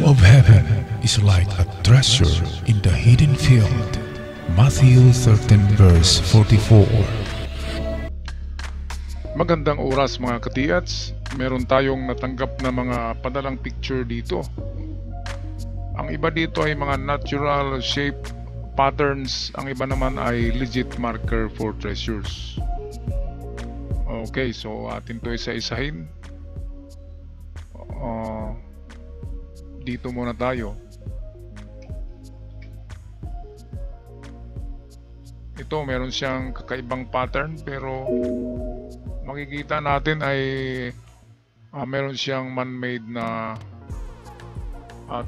of heaven is like a treasure in the hidden field. Matthew 13 verse 44. Magandang oras mga katiats. Meron tayong natanggap na mga padalang picture dito. Ang iba dito ay mga natural shape patterns. Ang iba naman ay legit marker for treasures. Okay, so atin to isa-isahin. Dito muna tayo. Ito meron siyang kakaibang pattern, pero makikita natin ay meron siyang man-made na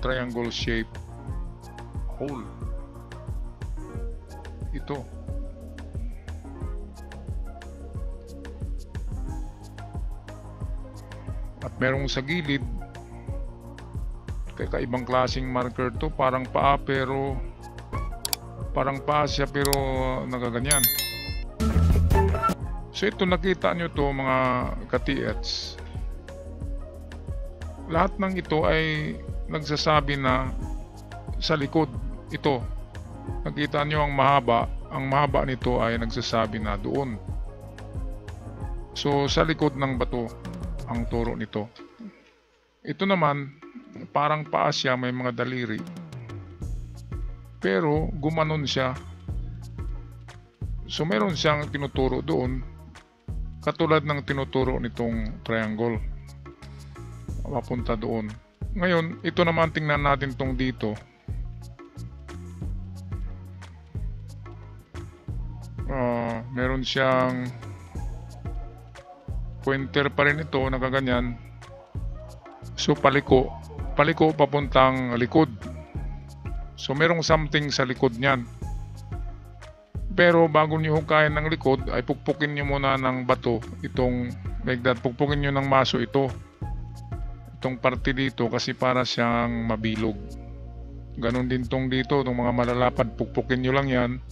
triangle shape hole. Ito at merong sa gilid kakaibang klaseng marker to, parang paa siya pero nagaganyan. So ito, nakita nyo to mga katiets, lahat ng ito ay nagsasabi na sa likod ito. Nakita nyo ang mahaba nito ay nagsasabi na doon. So sa likod ng bato ang turo nito. Ito naman parang paa siya, may mga daliri, pero gumanon siya. So meron siyang tinuturo doon, katulad ng tinuturo nitong triangle papunta doon. Ngayon ito naman, tingnan natin tong dito. Meron siyang pointer pa rin ito, nakaganyan. So paliko papuntang likod. So merong something sa likod niyan. Pero bago niyo hukayin ng likod ay pukpukin niyo muna ng bato itong like that. Pukpukin niyo ng maso itong parte dito, kasi para siyang mabilog. Ganon din tong dito, itong mga malalapad, pukpukin niyo lang yan.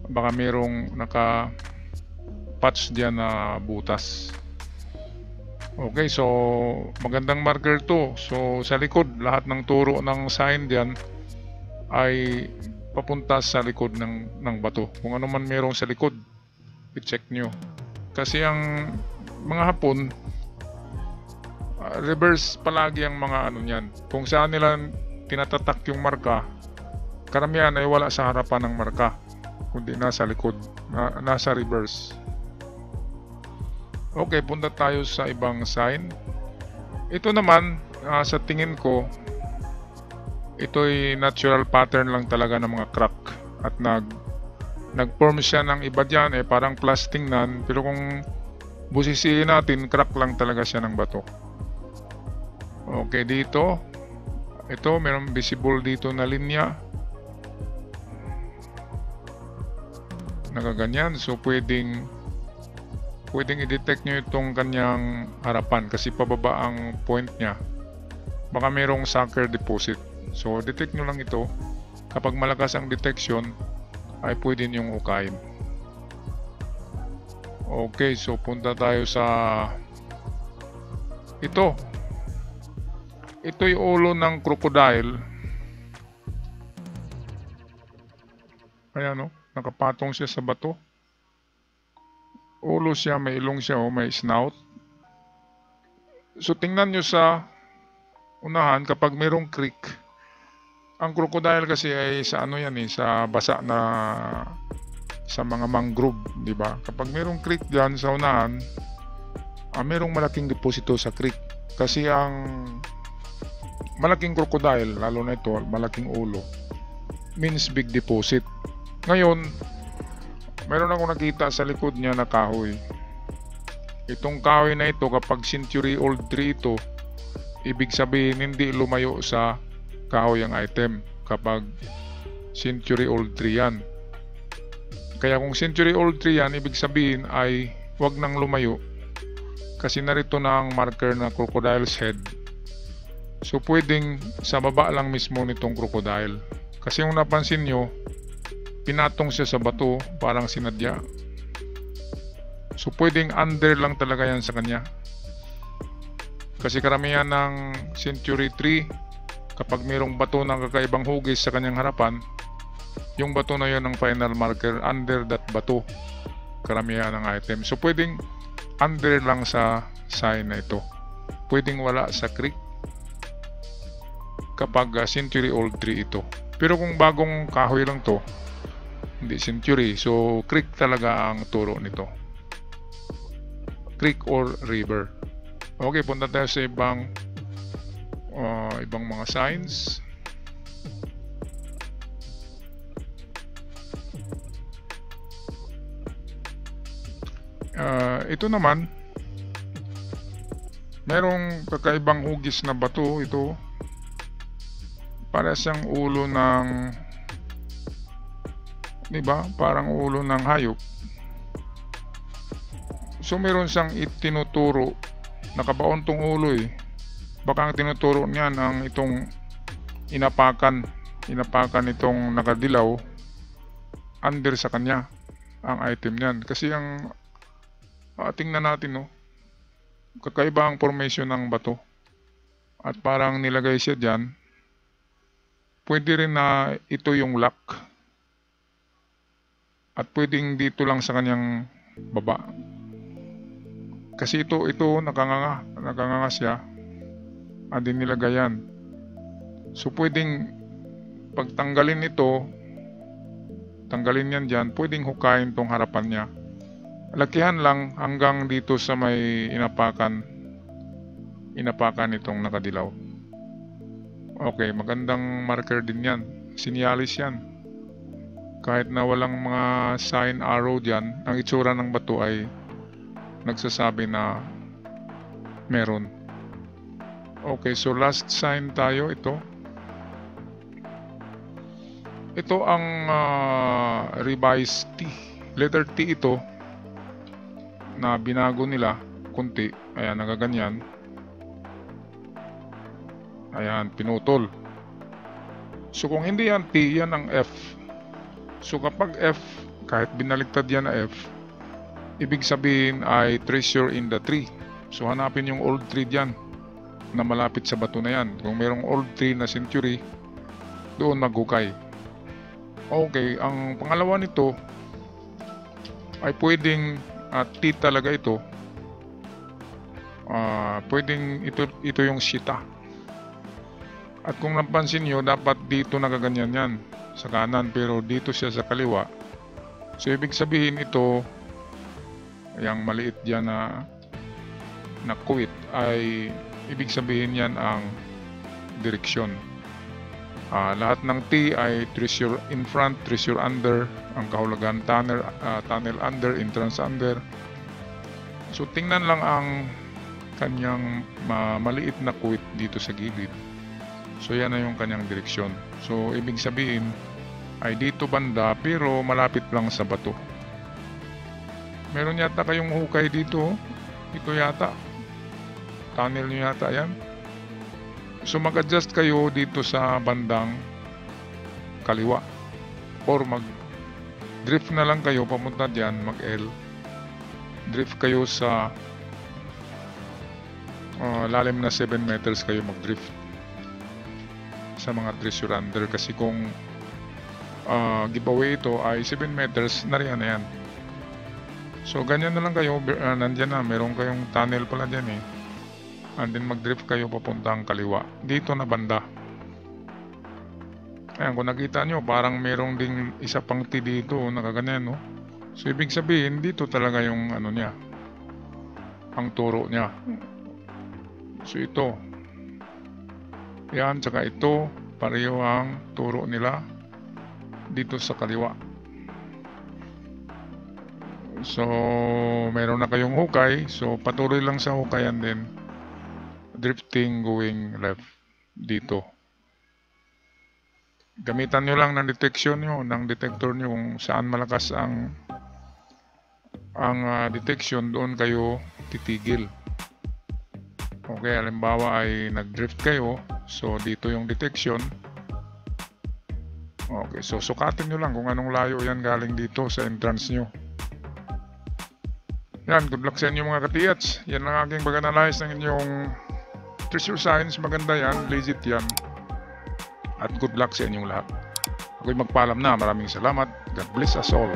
Baka merong naka patch diyan na butas. Okay, so magandang marker to. So sa likod, lahat ng turo ng sign diyan ay papunta sa likod ng bato. Kung ano man merong sa likod, i-check nyo. Kasi ang mga Hapon, reverse palagi ang mga ano niyan. Kung saan nila tinatatak yung marka, karamihan ay wala sa harapan ng marka, kundi nasa likod, nasa reverse. Okay, punta tayo sa ibang sign. Ito naman, sa tingin ko, ito'y natural pattern lang talaga ng mga crack. At nag-form siya ng iba dyan, parang plastic nan. Pero kung busisiin natin, crack lang talaga siya ng bato. Okay, dito. Ito, mayroong visible dito na linya. Nakaganyan. So, pwedeng i-detect nyo itong kanyang harapan, kasi pababa ang point niya. Baka mayroong sucker deposit. So detect nyo lang ito. Kapag malakas ang detection ay pwede nyong ukayin. Okay, so punta tayo sa ito'y ulo ng crocodile. Ayan, nakapatong siya sa bato. Ulo siya, may ilong siya, may snout. So tingnan nyo sa unahan, kapag mayroong creek, ang crocodile kasi ay sa sa basa na, sa mga mangrove, di ba? Kapag mayroong creek diyan sa unahan, mayroong malaking deposito sa creek. Kasi ang malaking crocodile, lalo na ito, malaking ulo, means big deposit. Ngayon, meron akong nakita sa likod niya na kahoy. Itong kahoy na ito, kapag century old tree ito, ibig sabihin hindi lumayo sa kahoy ang item kapag century old tree yan. Kaya kung century old tree yan, ibig sabihin ay wag nang lumayo, kasi narito na ang marker na crocodile's head. So pwedeng sa baba lang mismo nitong crocodile, kasi kung napansin nyo, pinatong siya sa bato, parang sinadya. So pwedeng under lang talaga yan sa kanya. Kasi karamihan ng century tree Kapag mayroong bato ng kakaibang hugis sa kanyang harapan, yung bato na yun ang final marker under that bato. Karamihan ng item. So pwedeng under lang sa sign na ito. Pwedeng wala sa creek kapag century old tree ito. Pero kung bagong kahoy lang to, hindi century, so creek talaga ang turo nito. Creek or river. Okay, punta tayo sa ibang mga signs. Ito naman, merong kakaibang hugis na bato ito. Para siyang ulo ng, di ba? Parang ulo ng hayop. So meron siyang itinuturo, nakabaon tong ulo eh. Baka ang tinuturo niyan ang itong inapakan itong nakadilaw under sa kanya ang item niyan. Kasi ang tingnan natin, no, kakaiba ang formation ng bato at parang nilagay siya dyan. Pwede rin na ito yung lock at pwedeng dito lang sa kanyang baba. Kasi ito nakanganga siya at din nilagayan. So pwedeng pagtanggalin ito, tanggalin yan dyan, pwedeng hukayin tong harapan niya. Lakihan lang hanggang dito sa may inapakan itong nakadilaw. Okay, magandang marker din yan. Sinyalis yan. Kahit na walang mga sign arrow dyan, ang itsura ng bato ay nagsasabi na meron. Okay, so last sign tayo, ito. Ito ang revised T. Letter T ito na binago nila kunti. Ayan, nagaganyan. Ayan, pinutol. So kung hindi yan T, yan ang F. So kapag F, kahit binaligtad yan na F, ibig sabihin ay treasure in the tree. So hanapin yung old tree dyan na malapit sa bato na yan. Kung mayroong old tree na century, doon maghukay. Okay, ang pangalawa nito ay pwedeng T talaga ito. Pwedeng ito yung sita. At kung napansin nyo, dapat dito nakaganyan yan sa kanan, pero dito siya sa kaliwa. So ibig sabihin ito, yung maliit dyan na quit, ay ibig sabihin yan ang direksyon. Lahat ng T ay treasure in front, treasure under, ang kahulugan tunnel under, entrance under. So tingnan lang ang kanyang maliit na quit dito sa gilid. So yan na yung kanyang direksyon. So ibig sabihin ay dito banda, pero malapit lang sa bato. Meron yata kayong hukay dito. Ito yata tunnel nyo yata yan. So mag-adjust kayo dito sa bandang kaliwa, or mag-drift na lang kayo papunta dyan, mag-L. Drift kayo sa lalim na 7 meters kayo mag-drift sa mga treasure under. Kasi kung giveaway ito ay 7 meters, nariyan na yan. So ganyan na lang kayo, nandyan na, meron kayong tunnel pala dyan eh. And then mag-drift kayo papuntang kaliwa. Dito na banda. Ayan, kung nakita nyo, parang merong ding isa pang T dito, nakaganyan, no? So, ibig sabihin, dito talaga yung ano niya, ang turo niya. So, ito. Yan, tsaka ito, pareho ang turo nila dito sa kaliwa. So, meron na kayong hukay. So, patuloy lang sa hukayan din. Drifting going left dito. Gamitan nyo lang ng detection nyo, ng detector nyo kung saan malakas ang detection, doon kayo titigil. Okay, halimbawa ay nag-drift kayo, so dito yung detection. Okay, so sukatin nyo lang kung anong layo yan galing dito sa entrance nyo. Yan, good luck sa inyo mga katiyats. Yan ang aking pag-analyze ng inyong treasure signs. Maganda yan, legit yan. at good luck sa inyong lahat. Ako'y magpaalam na. Maraming salamat. God bless us all.